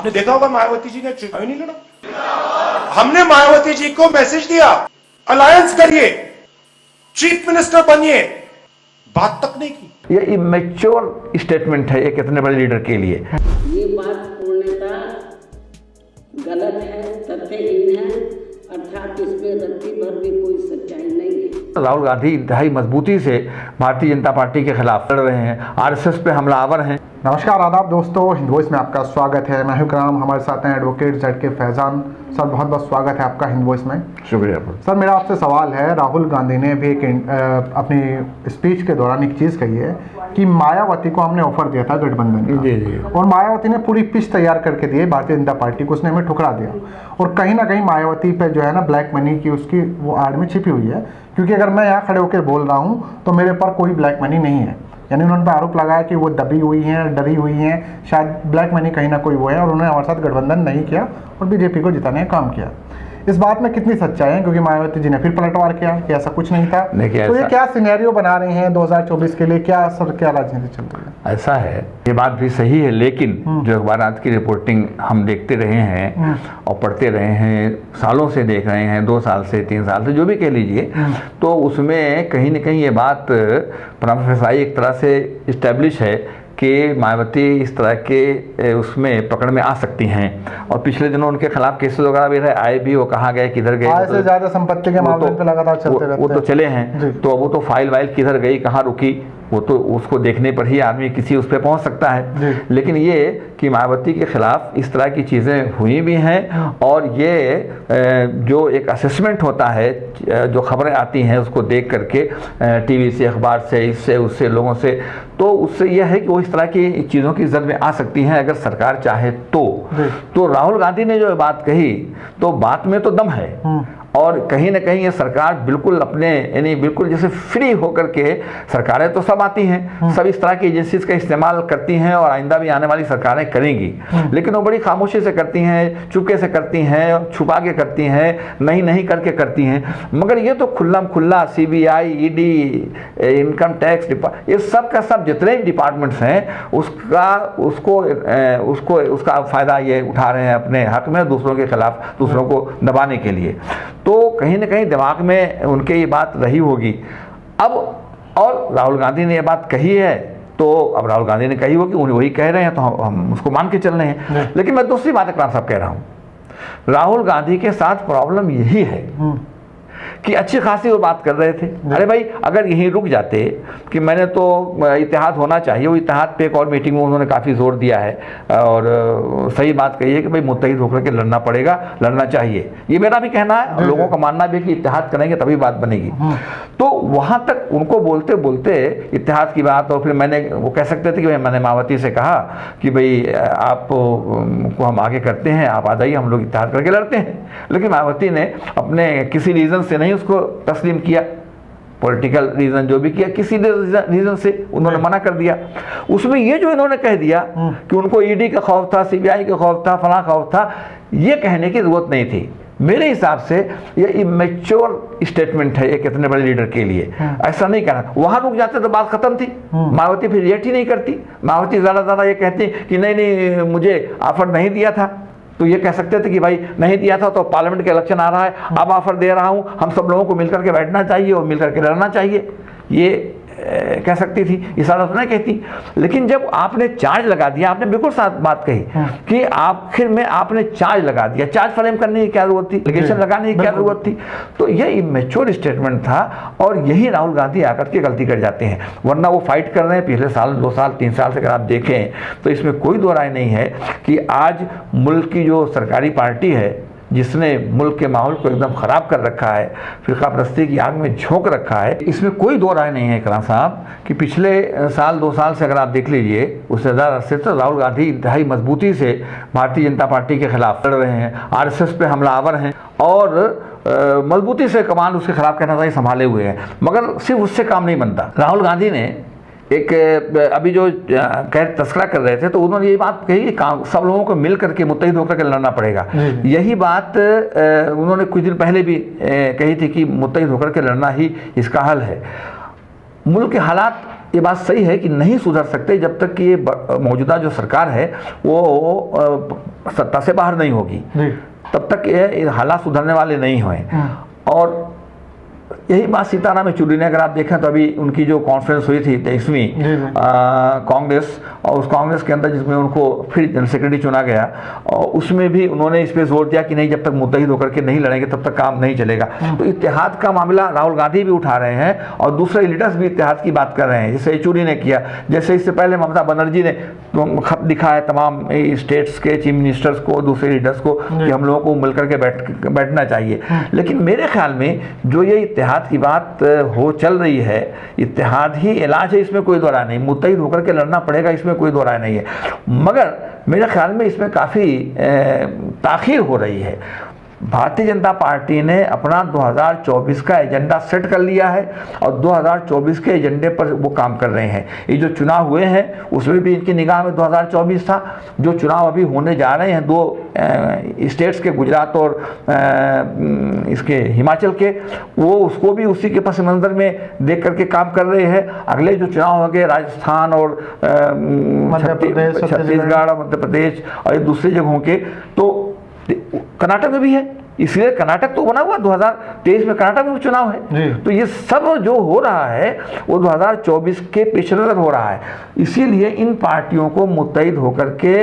आपने देखा होगा मायावती जी ने चुनाव ही नहीं लड़ा। हमने मायावती जी को मैसेज दिया, अलायंस करिए, चीफ मिनिस्टर बनिए, बात तक नहीं की। ये इमेच्योर स्टेटमेंट है एक इतने बड़े लीडर के लिए। ये बात पूर्णतः गलत है, तथ्यहीन है, अर्थात इसमें रत्ती भर भी कोई सच्चाई नहीं है। राहुल गांधी इंतहाई मजबूती से भारतीय जनता पार्टी के खिलाफ लड़ रहे हैं, आरएसएस पे हमलावर हैं। नमस्कार, आदाब दोस्तों, हिंद वॉइस में आपका स्वागत है। मैं हूं इकराम, हमारे साथ हैं एडवोकेट ZK फैजान सर। बहुत बहुत स्वागत है आपका हिंद वॉइस में। शुक्रिया सर, मेरा आपसे सवाल है, राहुल गांधी ने भी एक अपनी स्पीच के दौरान एक चीज़ कही है कि मायावती को हमने ऑफर दिया था गठबंधन का। जी। और मायावती ने पूरी पिच तैयार करके दी भारतीय जनता पार्टी को, उसने हमें ठुकरा दिया। और कहीं ना कहीं मायावती पे जो है ना ब्लैक मनी की उसकी वो आड़ में छिपी हुई है, क्योंकि अगर मैं यहाँ खड़े होकर बोल रहा हूँ तो मेरे पर कोई ब्लैक मनी नहीं है। यानी उन्होंने पे आरोप लगाया कि वो दबी हुई हैं, डरी हुई हैं, शायद ब्लैक मनी कहीं ना कोई वो है, और उन्होंने हमारे साथ गठबंधन नहीं किया और बीजेपी को जिताने का काम किया। इस बात में कितनी सच्चाई है, क्योंकि मायावती जी ने फिर पलटवार किया कि ऐसा कुछ नहीं था। तो ये क्या सिनेरियो बना रहे हैं 2024 के लिए, क्या सर क्या राजनीति चल रही है? ऐसा है, ये बात भी सही है, लेकिन जो अखबारात की रिपोर्टिंग हम देखते रहे हैं और पढ़ते रहे हैं, सालों से देख रहे हैं, 2 साल से 3 साल से, जो भी कह लीजिए, तो उसमें कहीं न कहीं ये बात प्रोफेसाई एक तरह से इस्टेब्लिश है कि मायावती इस तरह के उसमें पकड़ में आ सकती हैं। और पिछले दिनों उनके खिलाफ केसेस वगैरह भी रहे, आए भी, वो कहाँ गए, किधर गए, आय से ज्यादा संपत्ति के मामले पे लगातार चलते रहते हैं। वो तो चले हैं, तो वो तो फाइल वाइल किधर गई, कहाँ रुकी, वो तो उसको देखने पर ही आदमी किसी उस पर पहुंच सकता है। लेकिन ये कि मायावती के खिलाफ इस तरह की चीज़ें हुई भी हैं, और ये जो एक असेसमेंट होता है, जो खबरें आती हैं उसको देख करके टीवी से, अखबार से, इससे उससे, लोगों से, तो उससे यह है कि वो इस तरह की चीज़ों की जद में आ सकती हैं अगर सरकार चाहे तो राहुल गांधी ने जो बात कही, तो बात में तो दम है। और कहीं ना कहीं ये सरकार बिल्कुल अपने यानी बिल्कुल जैसे फ्री होकर के, सरकारें तो सब आती हैं, सब इस तरह की एजेंसीज का इस्तेमाल करती हैं और आइंदा भी आने वाली सरकारें करेंगी, लेकिन वो बड़ी खामोशी से करती हैं, चुपके से करती हैं, छुपा के करती हैं, नहीं करके करती हैं। मगर ये तो खुल्लम खुल्ला CBI, ED, इनकम टैक्स, ये सब का सब जितने भी डिपार्टमेंट्स हैं उसका फ़ायदा ये उठा रहे हैं अपने हक में, दूसरों के खिलाफ, दूसरों को दबाने के लिए। तो कहीं ना कहीं दिमाग में उनके ये बात रही होगी। अब और राहुल गांधी ने ये बात कही है, तो अब राहुल गांधी ने कही होगी, उन्हें वही कह रहे हैं, तो हम उसको मान के चल रहे हैं। लेकिन मैं दूसरी बात इकराम साहब कह रहा हूँ, राहुल गांधी के साथ प्रॉब्लम यही है कि अच्छी खासी वो बात कर रहे थे। अरे भाई, अगर यहीं रुक जाते कि मैंने तो इत्तेहाद होना चाहिए, वो इत्तेहाद पे एक और मीटिंग में उन्होंने काफ़ी जोर दिया है, और सही बात कही है कि भाई मुत्तहिद होकर के लड़ना पड़ेगा, लड़ना चाहिए, ये मेरा भी कहना है, और लोगों का मानना भी कि इत्तेहाद करेंगे तभी बात बनेगी। तो वहाँ तक उनको बोलते बोलते इत्तेहाद की बात, और फिर मैंने वो कह सकते थे कि मैंने मायावती से कहा कि भाई आप को हम आगे करते हैं, आप आ जाइए, हम लोग इत्तेहाद करके लड़ते हैं। लेकिन मायावती ने अपने किसी रीज़न से नहीं उसको तस्लीम किया, पॉलिटिकल रीजन जो भी किया, किसी रीजन से उन्होंने मना कर दिया। उसमें ये जो इन्होंने कह दिया कि उनको ED का खौफ था, CBI का खौफ था, फला खौफ था, ये कहने की जरूरत नहीं थी। मेरे हिसाब से ये इमेच्योर स्टेटमेंट है एक इतने बड़े लीडर के लिए। ऐसा नहीं करना, वहां रुक जाते तो बात खत्म थी। मायावती फिर रिएक्ट ही नहीं करती। मायावती ज़्यादा ये कहती कि नहीं मुझे ऑफर नहीं दिया था, तो ये कह सकते थे कि भाई नहीं दिया था तो पार्लियामेंट के इलेक्शन आ रहा है, अब ऑफर दे रहा हूं, हम सब लोगों को मिलकर के बैठना चाहिए और मिलकर के लड़ना चाहिए, ये कह सकती थी, ये सारा तो नहीं कहती। लेकिन जब आपने चार्ज लगा दिया, आपने बिल्कुल साथ बात कही कि आखिर में आपने चार्ज लगा दिया, चार्ज फ्रेम करने की क्या जरूरत थी, एलिगेशन लगाने की क्या जरूरत थी, तो ये इमेच्योर स्टेटमेंट था। और यही राहुल गांधी आकर के गलती कर जाते हैं, वरना वो फाइट कर रहे हैं पिछले साल, 2 साल 3 साल से। अगर आप देखें तो इसमें कोई दो राय नहीं है कि आज मुल्क की जो सरकारी पार्टी है, जिसने मुल्क के माहौल को एकदम ख़राब कर रखा है, फिरकापरस्ती की आग में झोंक रखा है, इसमें कोई दो राय नहीं है इकराम साहब कि पिछले साल 2 साल से अगर आप देख लीजिए, उससे ज़्यादा अरसे से राहुल गांधी इंतहाई मजबूती से भारतीय जनता पार्टी के खिलाफ लड़ रहे हैं, RSS पे हमलावर हैं, और मजबूती से कमान उसके खिलाफ कहना चाहिए संभाले हुए हैं। मगर सिर्फ उससे काम नहीं बनता। राहुल गांधी ने एक अभी जो तस्करा कर रहे थे, तो उन्होंने ये बात कही कि सब लोगों को मिल करके मुत्तहिद होकर के लड़ना पड़ेगा। यही बात उन्होंने कुछ दिन पहले भी कही थी कि मुत्तहिद होकर के लड़ना ही इसका हल है। मुल्क के हालात, ये बात सही है कि नहीं सुधर सकते जब तक कि ये मौजूदा जो सरकार है वो सत्ता से बाहर नहीं होगी, तब तक ये हालात सुधरने वाले नहीं हुए। और यही बात सीताराम येचुरी ने, अगर आप देखें तो अभी उनकी जो कॉन्फ्रेंस हुई थी 23वीं कांग्रेस, और उस कांग्रेस के अंदर जिसमें उनको फिर जनरल सेक्रेटरी चुना गया, और उसमें भी उन्होंने इस पर जोर दिया कि नहीं, जब तक मुत्तहिद होकर के नहीं लड़ेंगे तब तक काम नहीं चलेगा। तो इत्तेहाद का मामला राहुल गांधी भी उठा रहे हैं और दूसरे लीडर्स भी इत्तेहाद की बात कर रहे हैं, जैसे येचुरी ने किया, जैसे इससे पहले ममता बनर्जी ने खत लिखा है तमाम स्टेट्स के चीफ मिनिस्टर्स को, दूसरे लीडर्स को, कि हम लोगों को मिलकर के बैठना चाहिए। लेकिन मेरे ख्याल में जो ये इत्तेहाद की बात हो चल रही है, इत्तेहाद ही इलाज है, इसमें कोई दो राय नहीं, मुत्तहिद होकर के लड़ना पड़ेगा, इसमें कोई दो राय नहीं है। मगर मेरे ख्याल में इसमें काफ़ी ताख़ीर हो रही है। भारतीय जनता पार्टी ने अपना 2024 का एजेंडा सेट कर लिया है और 2024 के एजेंडे पर वो काम कर रहे हैं। ये जो चुनाव हुए हैं उसमें भी इनकी निगाह में 2024 था। जो चुनाव अभी होने जा रहे हैं 2 स्टेट्स के, गुजरात और इसके हिमाचल के, वो उसको भी उसी के पस मंज़र में देख करके काम कर रहे हैं। अगले जो चुनाव होंगे राजस्थान और छत्तीसगढ़ और मध्य प्रदेश और ये दूसरी जगहों के, तो कर्नाटक में भी है, इसलिए कर्नाटक तो बना हुआ 2023 में कर्नाटक में चुनाव है। तो ये सब जो हो रहा है वो 2024 के पेश नज़र हो रहा है। इसीलिए इन पार्टियों को मुत्तहिद होकर के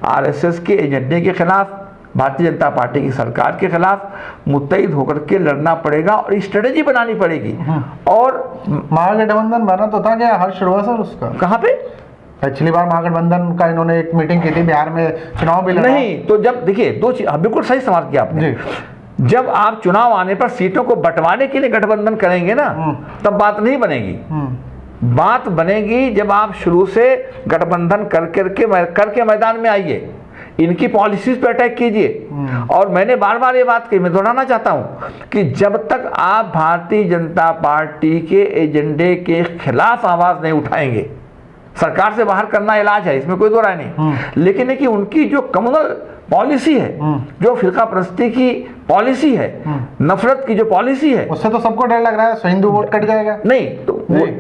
आरएसएस के एजेंडे के खिलाफ, भारतीय जनता पार्टी की सरकार के खिलाफ मुत्तहिद होकर के लड़ना पड़ेगा और स्ट्रेटेजी बनानी पड़ेगी। और महागठबंधन बना तो था क्या हर्ष सर उसका? कहाँ पे? पिछली बार महागठबंधन का इन्होंने एक मीटिंग की थी, बिहार में चुनाव भी लड़ा। नहीं, तो जब देखिए दो चीज, बिल्कुल सही सवाल किया आपने। जब आप चुनाव आने पर सीटों को बंटवाने के लिए गठबंधन करेंगे ना, तब बात नहीं बनेगी। बात बनेगी जब आप शुरू से गठबंधन करके मैदान में आइए, इनकी पॉलिसीज पे अटैक कीजिए। और मैंने बार बार ये बात कही, मैं दोहराना चाहता हूं कि जब तक आप भारतीय जनता पार्टी के एजेंडे के खिलाफ आवाज नहीं उठाएंगे, सरकार से बाहर करना इलाज है, इसमें कोई दो राय नहीं। लेकिन है कि उनकी जो कम्युनल पॉलिसी है, जो फिरका परस्ती की पॉलिसी है, नफरत की जो पॉलिसी है, उससे तो सबको डर लग रहा है हिंदू वोट कट जाएगा। नहीं, तो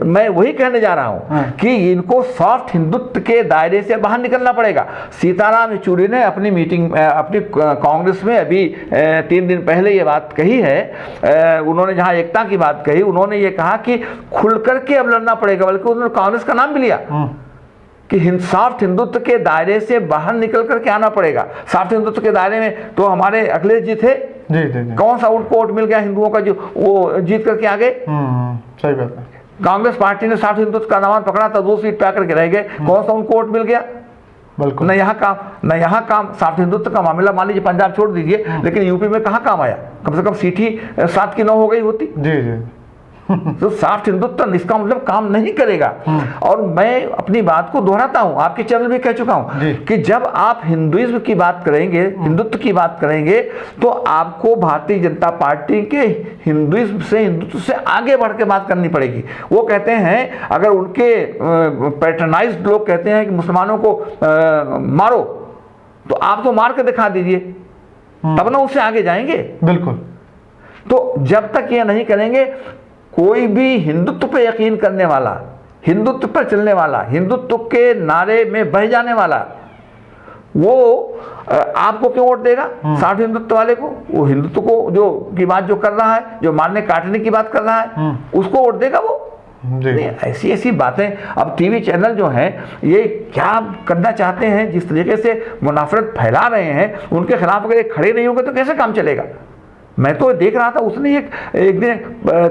मैं वही कहने जा रहा हूं कि इनको सॉफ्ट हिंदुत्व के दायरे से बाहर निकलना पड़ेगा। सीताराम येचुरी ने अपनी मीटिंग, अपनी कांग्रेस में अभी 3 दिन पहले ये बात कही है। उन्होंने जहां एकता की बात कही, उन्होंने ये कहा कि खुल करके अब लड़ना पड़ेगा, बल्कि उन्होंने कांग्रेस का नाम भी लिया कि सॉफ्ट हिंदुत्व के दायरे से बाहर निकल करके आना पड़ेगा। सॉफ्ट हिंदुत्व के दायरे में तो हमारे अखिलेश जी थे, कौन सा उनको वोट मिल गया हिंदुओं का जो वो जीत करके आ गए? सही बात है। कांग्रेस पार्टी ने सॉफ्ट हिंदुत्व का दामन पकड़ा था, 2 सीट पे आकर के रह गए, कौन सा उनको वोट मिल गया? बिल्कुल। न यहाँ काम सॉफ्ट हिंदुत्व का मामला मान लीजिए पंजाब छोड़ दीजिए, लेकिन यूपी में कहाँ काम आया? कम से कम सीट ही 7 की 9 हो गई होती। जी तो सॉफ्ट हिंदुत्व इसका मतलब काम नहीं करेगा। और मैं अपनी बात को दोहराता हूं, आपके चैनल में कह चुका हूं कि जब आप हिंदुइज्म की बात करेंगे, हिंदुत्व की बात करेंगे, तो आपको भारतीय जनता पार्टी के हिंदुइज्म से, हिंदुत्व से आगे बढ़ के बात करनी पड़ेगी। वो कहते हैं, अगर उनके पैटर्नाइज्ड लोग कहते हैं कि मुसलमानों को मारो, तो आप तो मार के दिखा दीजिए, तब ना उससे आगे जाएंगे। बिल्कुल। तो जब तक ये नहीं करेंगे, कोई भी हिंदुत्व पे यकीन करने वाला, हिंदुत्व पर चलने वाला, हिंदुत्व के नारे में बह जाने वाला, वो आपको क्यों वोट देगा? सॉफ्ट हिंदुत्व वाले को, वो हिंदुत्व को जो की बात जो कर रहा है, जो मारने काटने की बात कर रहा है, उसको वोट देगा वो? ऐसी ऐसी बातें। अब टीवी चैनल जो हैं ये क्या करना चाहते हैं, जिस तरीके से मुनाफरत फैला रहे हैं, उनके खिलाफ अगर ये खड़े नहीं होंगे तो कैसे काम चलेगा? मैं तो देख रहा था, उसने एक दिन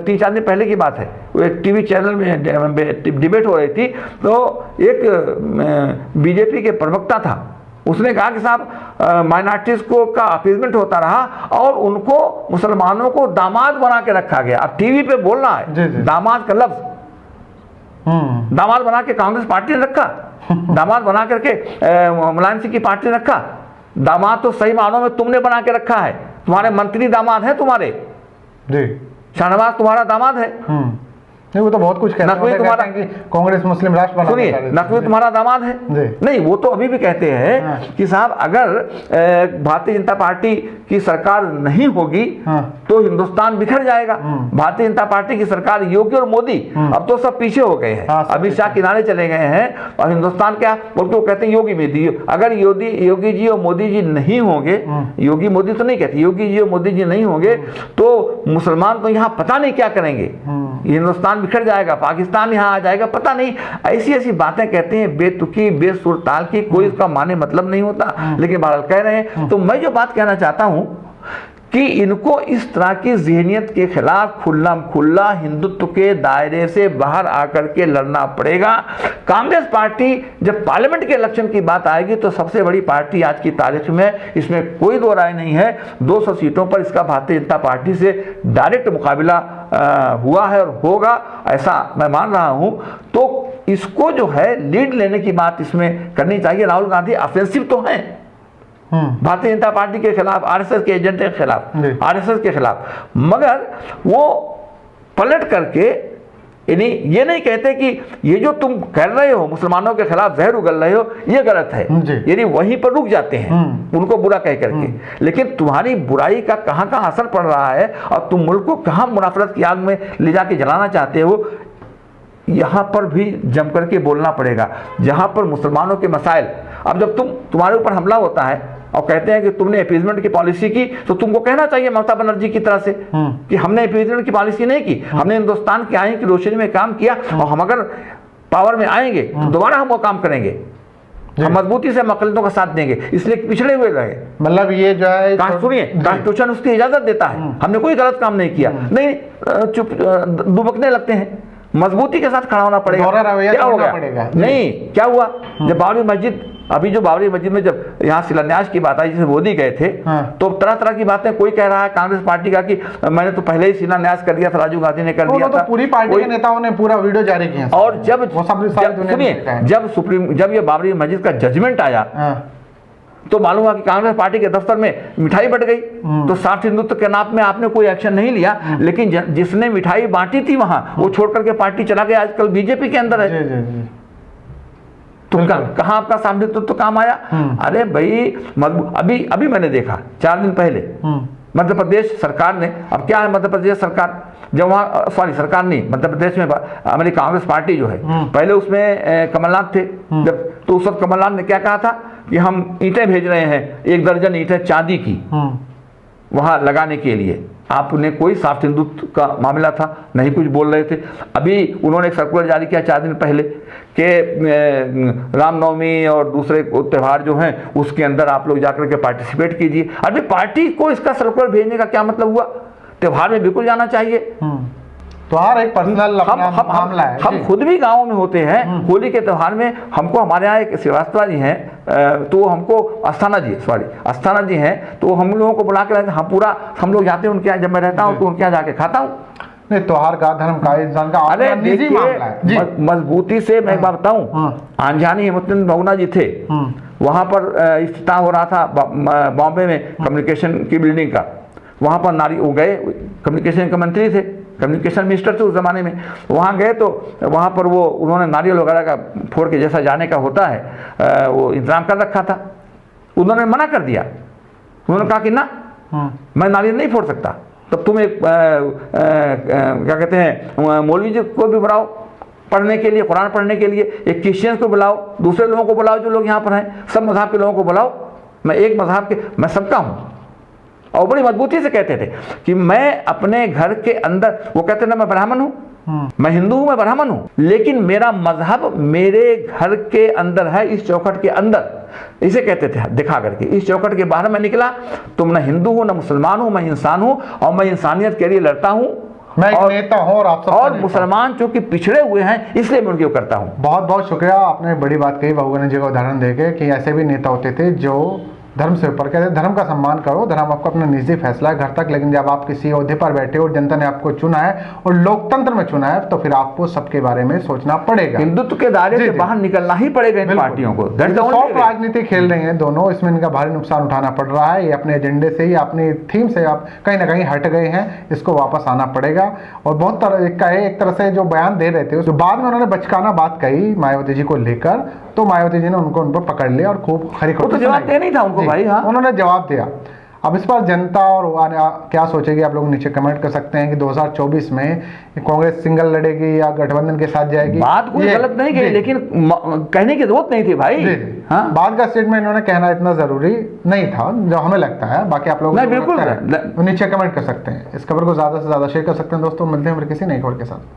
3-4 दिन पहले की बात है, वो एक टीवी चैनल में डिबेट हो रही थी, तो एक बीजेपी के प्रवक्ता था, उसने कहा कि साहब माइनॉरिटीज को का अपीजमेंट होता रहा और उनको, मुसलमानों को दामाद बना के रखा गया। अब टीवी पे बोलना है दामाद का लफ्ज, दामाद बना के कांग्रेस पार्टी ने रखा, दामाद बना करके मुलायम सिंह की पार्टी ने रखा। दामाद तो सही मानों में तुमने बना के रखा है, तुम्हारे मंत्री दामाद हैं तुम्हारे, शाहनवाज तुम्हारा दामाद है। नहीं, वो तो बहुत कुछ कहते हैं, नकवी वो तुम्हारा कहते हैं कि कांग्रेस मुस्लिम राष्ट्र बनाना सुनिए, चाह रही थी। नकवी तुम्हारा दामाद है। जी। नहीं, वो तो अभी भी कहते हैं हाँ। कि साहब अगर भारतीय जनता पार्टी की सरकार नहीं होगी हाँ। तो हिंदुस्तान बिखर जाएगा। भारतीय जनता पार्टी की सरकार, योगी और मोदी अब तो सब पीछे हो गए हैं, हाँ, सब अमित शाह किनारे चले गए हैं, और हिंदुस्तान क्या बोलते, वो कहते हैं योगी मोदी। अगर योगी जी और मोदी जी नहीं होंगे, योगी मोदी तो नहीं कहते, योगी जी और मोदी जी नहीं होंगे तो मुसलमान तो यहाँ पता नहीं क्या करेंगे, हिंदुस्तान बिखर जाएगा, पाकिस्तान यहाँ आ जाएगा, पता नहीं। ऐसी ऐसी बातें कहते हैं बेतुकी बेसुरताल की, कोई इसका माने मतलब नहीं होता, लेकिन बहरहाल कह रहे हैं। तो मैं जो बात कहना चाहता हूं कि इनको इस तरह की ज़हनियत के खिलाफ खुल्ला हिंदुत्व के दायरे से बाहर आकर के लड़ना पड़ेगा। कांग्रेस पार्टी जब पार्लियामेंट के इलेक्शन की बात आएगी तो सबसे बड़ी पार्टी आज की तारीख में, इसमें कोई दो राय नहीं है। 200 सीटों पर इसका भारतीय जनता पार्टी से डायरेक्ट मुकाबला हुआ है और होगा, ऐसा मैं मान रहा हूं। तो इसको जो है लीड लेने की बात इसमें करनी चाहिए। राहुल गांधी ऑफेंसिव तो हैं भारतीय जनता पार्टी के खिलाफ, आरएसएस के एजेंट के खिलाफ, आरएसएस के खिलाफ, मगर वो पलट करके ये नहीं कहते कि ये जो तुम कर रहे हो मुसलमानों के खिलाफ जहर उगल रहे हो ये गलत है, यानी वहीं पर रुक जाते हैं उनको बुरा कह करके। लेकिन तुम्हारी बुराई का कहां कहां असर पड़ रहा है और तुम मुल्क को कहां मुनाफरत की आग में ले जाके जलाना चाहते हो, यहां पर भी जम करके बोलना पड़ेगा। जहां पर मुसलमानों के मसाइल, अब जब तुम्हारे ऊपर हमला होता है और कहते हैं कि तुमने अपीजमेंट की पॉलिसी की, तो तुमको कहना चाहिए ममता बनर्जी की तरह से कि हमने अपीजमेंट की पॉलिसी नहीं की, हमने हिंदुस्तान के आइन की रोशनी में काम किया, और हम अगर पावर में आएंगे तो दोबारा हम वो काम करेंगे, हम मजबूती से मकलतों का साथ देंगे, इसलिए पिछड़े हुए रहे। मतलब ये जो है, सुनिए, कॉन्स्टिट्यूशन उसकी इजाजत देता है, हमने कोई गलत काम नहीं किया, नहीं चुप दुबकने लगते हैं, मजबूती के साथ खड़ा होना पड़ेगा। क्या हो गया? नहीं, क्या हुआ जब बाबरी मस्जिद, अभी जो बाबरी मस्जिद में जब यहाँ शिलान्यास की बात आई, जिसे मोदी गए थे, तो तरह तरह की बातें, कोई कह रहा है कांग्रेस पार्टी का कि मैंने तो पहले ही शिलान्यास कर दिया था, राजीव गांधी ने कर दिया था, तो पूरी पार्टी के नेताओं ने पूरा वीडियो जारी किया। और जब ये बाबरी मस्जिद का जजमेंट आया तो मालूम हुआ कि कांग्रेस पार्टी के दफ्तर में मिठाई बट गई। तो साठ हिंदुत्व के नाम में आपने कोई एक्शन नहीं लिया, लेकिन जिसने मिठाई बांटी थी वहां, वो छोड़ करके पार्टी चला गया, आजकल बीजेपी के अंदर है। तो कहां आपका सामने तो काम आया? अरे भाई, अभी मैंने देखा 4 दिन पहले मध्य प्रदेश सरकार ने, अब क्या है मध्य प्रदेश सरकार, जब वहाँ सरकार नहीं, मध्य प्रदेश में हमारी कांग्रेस पार्टी जो है, पहले उसमें कमलनाथ थे, जब तो उस वक्त कमलनाथ ने क्या कहा था कि हम ईंटें भेज रहे हैं, 1 दर्जन ईंटें चांदी की वहां लगाने के लिए। आपने कोई साफ हिंदुत्व का मामला था, नहीं कुछ बोल रहे थे। अभी उन्होंने एक सर्कुलर जारी किया 4 दिन पहले कि रामनवमी और दूसरे त्यौहार जो हैं उसके अंदर आप लोग जाकर के पार्टिसिपेट कीजिए। अभी पार्टी को इसका सर्कुलर भेजने का क्या मतलब हुआ? त्यौहार में बिल्कुल जाना चाहिए। त्योहार एक पर्सनल मामला है। हम खुद भी गाँव में होते हैं, होली के त्यौहार में हमको, हमारे यहाँ एक श्रीवास्तव जी हैं, तो हमको अस्थाना जी हैं, तो हम लोगों को बुला के रहते हैं, हम लोग जाते हैं उनके यहाँ, जब मैं रहता हूँ तो उनके यहाँ जाके खाता हूँ। नहीं, त्योहार का, धर्म का, इंसान का अरे निजी मामला है। मजबूती से मैं एक बात बताऊं, आंजानी हिम्मतचंद बहुगुणा जी थे, वहां पर इफ्तिताह हो रहा था बॉम्बे में कम्युनिकेशन की बिल्डिंग का, वहां पर वो गए, कम्युनिकेशन के मंत्री थे, कम्युनिकेशन मिनिस्टर थे उस जमाने में, वहाँ गए तो वहाँ पर वो उन्होंने नारियल वगैरह का फोड़ के, जैसा जाने का होता है, वो इंतजाम कर रखा था। उन्होंने मना कर दिया, उन्होंने कहा कि ना, मैं नारियल नहीं फोड़ सकता। तब तुम एक क्या कहते हैं, मौलवी जी को भी बुलाओ पढ़ने के लिए, कुरान पढ़ने के लिए, एक क्रिश्चियंस को बुलाओ, दूसरे लोगों को बुलाओ जो लोग यहाँ पर हैं, सब मजहब के लोगों को बुलाओ, मैं एक मजहब के, मैं सबका हूँ। और बड़ी मजबूती से कहते थे कि मैं अपने घर के अंदर, वो कहते ना मैं ब्राह्मण हूँ, मैं हिंदू हूँ, मैं ब्राह्मण हूँ, लेकिन मेरा मजहब मेरे घर के अंदर है, इस चौखट के अंदर, इसे कहते थे दिखा करके। इस चौखट के बाहर मैं निकला तो मैं हिंदू हूँ, न मुसलमान हूँ, मैं इंसान हूँ, और मैं इंसानियत के लिए लड़ता हूँ, मैं एक नेता हूँ और मुसलमान चूंकि पिछड़े हुए हैं इसलिए मैं उनकी करता हूँ। बहुत बहुत शुक्रिया, आपने बड़ी बात कही बहुगुणा जी का उदाहरण देके कि ऐसे भी नेता होते थे जो धर्म से ऊपर, कहते हैं धर्म का सम्मान करो, धर्म आपका अपना निजी फैसला है घर तक, लेकिन जब आप किसी ओहदे पर बैठे हो और जनता ने आपको चुना है और लोकतंत्र में चुना है, तो फिर आपको सबके बारे में सोचना पड़ेगा। हिंदुत्व के दायरे से बाहर निकलना ही पड़ेगा इन पार्टियों को। सॉफ्ट राजनीति खेल रही हैं दोनों, इसमें इनका भारी नुकसान उठाना पड़ रहा है। ये अपने एजेंडे से ही, अपनी थीम से आप कहीं ना कहीं हट गए हैं, इसको वापस आना पड़ेगा। और बहुत एक तरह से जो बयान दे रहे थे, जो बाद में उन्होंने बचकाना बात कही मायावती जी को लेकर, तो मायावती जी ने उन पर पकड़ लिया और खूब खरी खोटी जवाब देना ही था उनको भाई। हाँ, उन्होंने जवाब दिया। अब इस पर जनता और क्या सोचेगी, आप लोग नीचे कमेंट कर सकते हैं कि 2024 में कांग्रेस सिंगल लड़ेगी या गठबंधन के साथ जाएगी। बात कोई गलत नहीं कही, लेकिन कहने की जरूरत नहीं थी भाई। हाँ, बात का स्टेटमेंट इन्होंने कहना इतना जरूरी नहीं था जो हमें लगता है। बाकी आप लोग बिल्कुल नीचे कमेंट कर सकते हैं। इस खबर को ज्यादा से ज्यादा शेयर कर सकते हैं दोस्तों। मिलते हैं फिर किसी नई खबर के साथ।